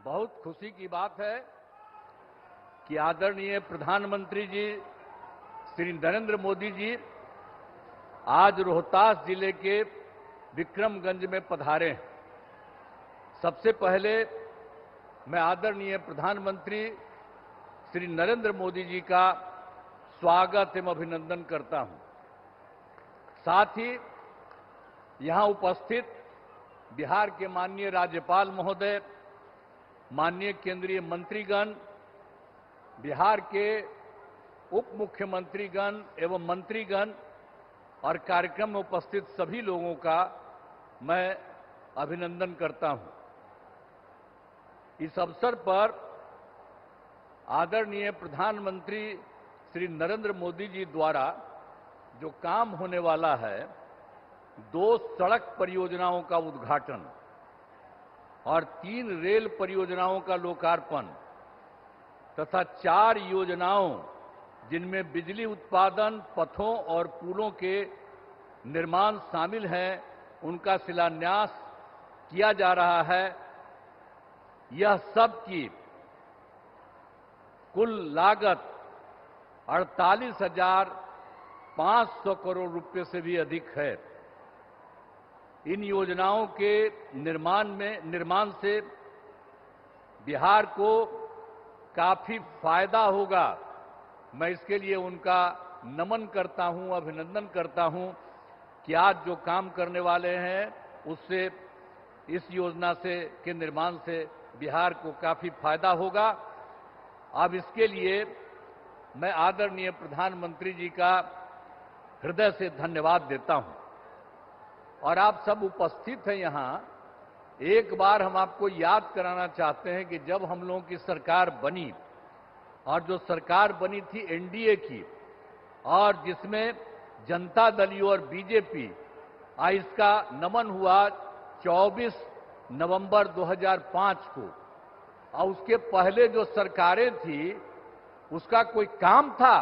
बहुत खुशी की बात है कि आदरणीय प्रधानमंत्री जी श्री नरेंद्र मोदी जी आज रोहतास जिले के विक्रमगंज में पधारे हैं। सबसे पहले मैं आदरणीय प्रधानमंत्री श्री नरेंद्र मोदी जी का स्वागत एवं अभिनंदन करता हूं। साथ ही यहां उपस्थित बिहार के माननीय राज्यपाल महोदय, माननीय केंद्रीय मंत्रीगण, बिहार के उप मुख्यमंत्रीगण एवं मंत्रीगण और कार्यक्रम में उपस्थित सभी लोगों का मैं अभिनंदन करता हूं। इस अवसर पर आदरणीय प्रधानमंत्री श्री नरेंद्र मोदी जी द्वारा जो काम होने वाला है, 2 सड़क परियोजनाओं का उद्घाटन और 3 रेल परियोजनाओं का लोकार्पण तथा 4 योजनाओं जिनमें बिजली उत्पादन, पथों और पुलों के निर्माण शामिल हैं, उनका शिलान्यास किया जा रहा है। यह सब की कुल लागत 48,500 करोड़ रुपए से भी अधिक है। इन योजनाओं के निर्माण से बिहार को काफी फायदा होगा। मैं इसके लिए उनका नमन करता हूं, अभिनंदन करता हूं कि आज जो काम करने वाले हैं उससे, इस योजना से के निर्माण से बिहार को काफी फायदा होगा। अब इसके लिए मैं आदरणीय प्रधानमंत्री जी का हृदय से धन्यवाद देता हूं। और आप सब उपस्थित हैं यहां, एक बार हम आपको याद कराना चाहते हैं कि जब हम लोगों की सरकार बनी और जो सरकार बनी थी एनडीए की, और जिसमें जनता दल और बीजेपी, इसका नमन हुआ 24 नवंबर 2005 को। और उसके पहले जो सरकारें थी उसका कोई काम था?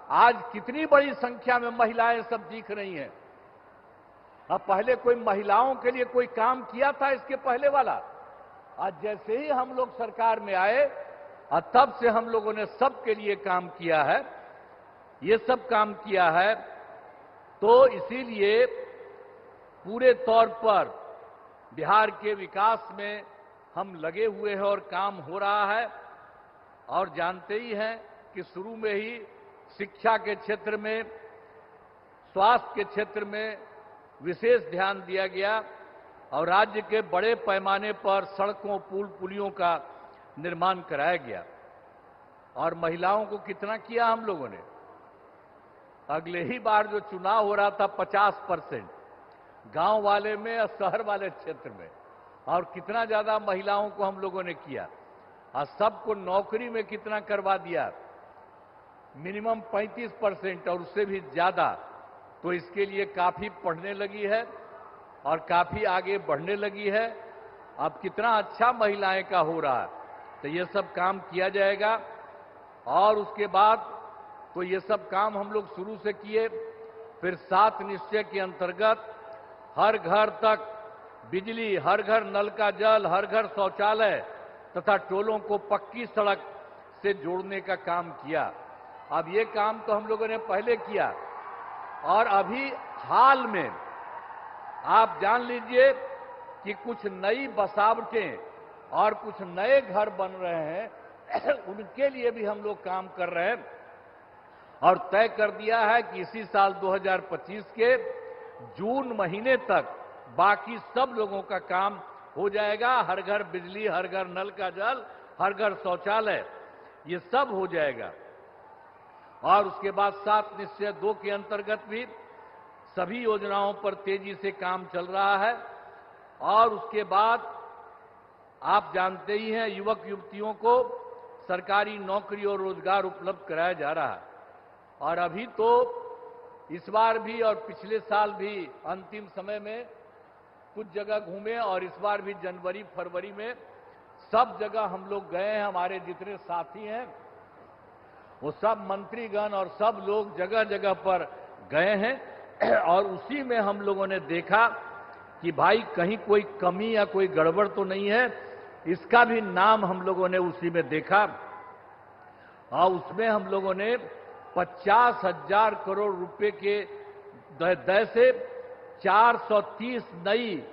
आज कितनी बड़ी संख्या में महिलाएं सब दिख रही हैं। अब पहले कोई महिलाओं के लिए कोई काम किया था इसके पहले वाला? आज जैसे ही हम लोग सरकार में आए और तब से हम लोगों ने सबके लिए काम किया है, ये सब काम किया है। तो इसीलिए पूरे तौर पर बिहार के विकास में हम लगे हुए हैं और काम हो रहा है। और जानते ही हैं कि शुरू में ही शिक्षा के क्षेत्र में, स्वास्थ्य के क्षेत्र में विशेष ध्यान दिया गया और राज्य के बड़े पैमाने पर सड़कों, पुल, पुलियों का निर्माण कराया गया। और महिलाओं को कितना किया हम लोगों ने? अगले ही बार जो चुनाव हो रहा था 50% गांव वाले में और शहर वाले क्षेत्र में, और कितना ज्यादा महिलाओं को हम लोगों ने किया। और सबको नौकरी में कितना करवा दिया? मिनिमम 35% और उससे भी ज्यादा। तो इसके लिए काफी पढ़ने लगी है और काफी आगे बढ़ने लगी है। अब कितना अच्छा महिलाएं का हो रहा है। तो ये सब काम किया जाएगा। और उसके बाद तो ये सब काम हम लोग शुरू से किए। फिर 7 निश्चय के अंतर्गत हर घर तक बिजली, हर घर नल का जल, हर घर शौचालय तथा टोलों को पक्की सड़क से जोड़ने का काम किया। अब ये काम तो हम लोगों ने पहले किया। और अभी हाल में आप जान लीजिए कि कुछ नई बसावटें और कुछ नए घर बन रहे हैं, उनके लिए भी हम लोग काम कर रहे हैं। और तय कर दिया है कि इसी साल 2025 के जून महीने तक बाकी सब लोगों का काम हो जाएगा। हर घर बिजली, हर घर नल का जल, हर घर शौचालय, ये सब हो जाएगा। और उसके बाद 7 निश्चय 2 के अंतर्गत भी सभी योजनाओं पर तेजी से काम चल रहा है। और उसके बाद आप जानते ही हैं, युवक युवतियों को सरकारी नौकरी और रोजगार उपलब्ध कराया जा रहा है। और अभी तो इस बार भी और पिछले साल भी अंतिम समय में कुछ जगह घूमे, और इस बार भी जनवरी फरवरी में सब जगह हम लोग गए हैं। हमारे जितने साथी हैं वो सब मंत्रीगण और सब लोग जगह जगह पर गए हैं। और उसी में हम लोगों ने देखा कि भाई कहीं कोई कमी या कोई गड़बड़ तो नहीं है। इसका भी नाम हम लोगों ने उसी में देखा और उसमें हम लोगों ने 50,000 करोड़ रुपए के दय से 430 नई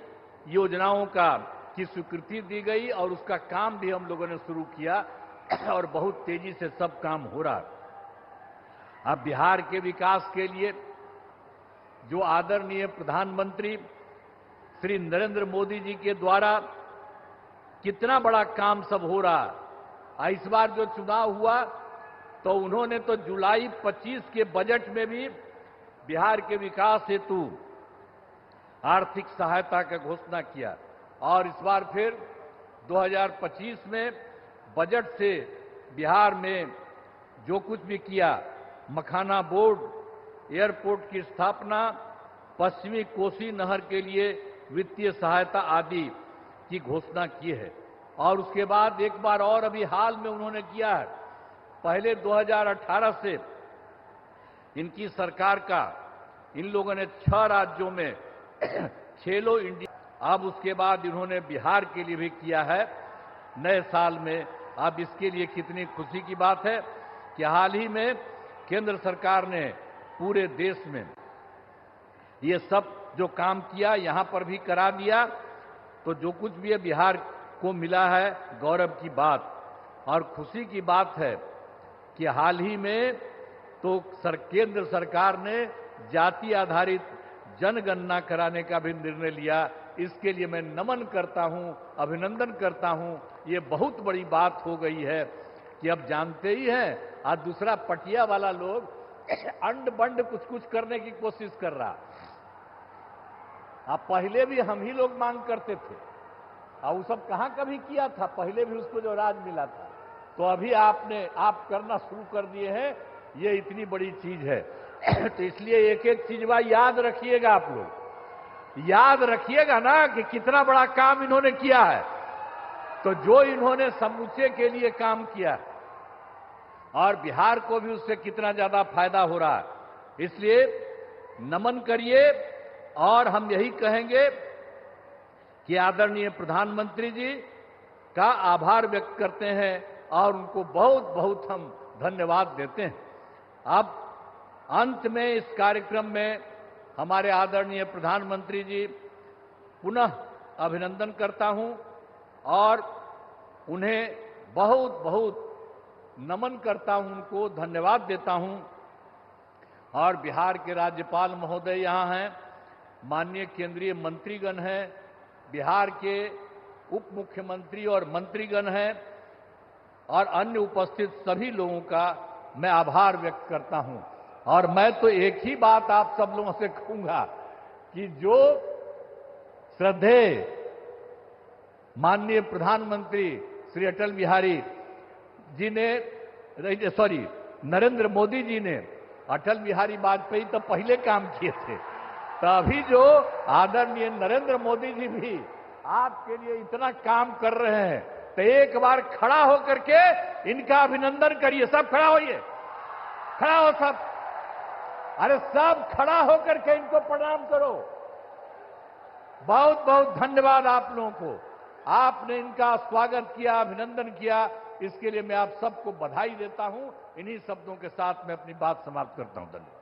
योजनाओं की स्वीकृति दी गई और उसका काम भी हम लोगों ने शुरू किया और बहुत तेजी से सब काम हो रहा है। अब बिहार के विकास के लिए जो आदरणीय प्रधानमंत्री श्री नरेंद्र मोदी जी के द्वारा कितना बड़ा काम सब हो रहा है। इस बार जो चुनाव हुआ तो उन्होंने तो जुलाई 25 के बजट में भी बिहार के विकास हेतु आर्थिक सहायता का घोषणा किया और इस बार फिर 2025 में बजट से बिहार में जो कुछ भी किया, मखाना बोर्ड, एयरपोर्ट की स्थापना, पश्चिमी कोसी नहर के लिए वित्तीय सहायता आदि की घोषणा की है। और उसके बाद एक बार और अभी हाल में उन्होंने किया है, पहले 2018 से इनकी सरकार का इन लोगों ने 6 राज्यों में खेलो इंडिया, अब उसके बाद इन्होंने बिहार के लिए भी किया है नए साल में। अब इसके लिए कितनी खुशी की बात है कि हाल ही में केंद्र सरकार ने पूरे देश में ये सब जो काम किया यहां पर भी करा दिया, तो जो कुछ भी है बिहार को मिला है गौरव की बात और खुशी की बात है कि हाल ही में तो केंद्र सरकार ने जाति आधारित जनगणना कराने का भी निर्णय लिया। इसके लिए मैं नमन करता हूं, अभिनंदन करता हूं। ये बहुत बड़ी बात हो गई है कि अब जानते ही हैं, आज दूसरा पटिया वाला लोग अंड बंड कुछ कुछ करने की कोशिश कर रहा। अब पहले भी हम ही लोग मांग करते थे और वो सब कहां कभी किया था, पहले भी उसको जो राज मिला था। तो अभी आप करना शुरू कर दिए हैं, ये इतनी बड़ी चीज है। तो इसलिए एक एक चीज याद रखिएगा, आप लोग याद रखिएगा ना कि कितना बड़ा काम इन्होंने किया है। तो जो इन्होंने समूचे के लिए काम किया और बिहार को भी उससे कितना ज्यादा फायदा हो रहा है, इसलिए नमन करिए। और हम यही कहेंगे कि आदरणीय प्रधानमंत्री जी का आभार व्यक्त करते हैं और उनको बहुत बहुत हम धन्यवाद देते हैं। अब अंत में इस कार्यक्रम में हमारे आदरणीय प्रधानमंत्री जी पुनः अभिनंदन करता हूं और उन्हें बहुत बहुत नमन करता हूं, उनको धन्यवाद देता हूं। और बिहार के राज्यपाल महोदय यहां हैं, माननीय केंद्रीय मंत्रीगण हैं, बिहार के उप मुख्यमंत्री और मंत्रीगण हैं और अन्य उपस्थित सभी लोगों का मैं आभार व्यक्त करता हूं। और मैं तो एक ही बात आप सब लोगों से कहूंगा कि जो श्रद्धेय माननीय प्रधानमंत्री श्री अटल बिहारी जी ने, नरेंद्र मोदी जी ने, अटल बिहारी वाजपेयी तो पहले काम किए थे, तभी जो आदरणीय नरेंद्र मोदी जी भी आपके लिए इतना काम कर रहे हैं, तो एक बार खड़ा होकर के इनका अभिनंदन करिए। सब खड़ा होइए, खड़ा हो सब, अरे सब खड़ा होकर के इनको प्रणाम करो। बहुत बहुत धन्यवाद आप लोगों को, आपने इनका स्वागत किया, अभिनंदन किया, इसके लिए मैं आप सबको बधाई देता हूं। इन्हीं शब्दों के साथ मैं अपनी बात समाप्त करता हूं। धन्यवाद।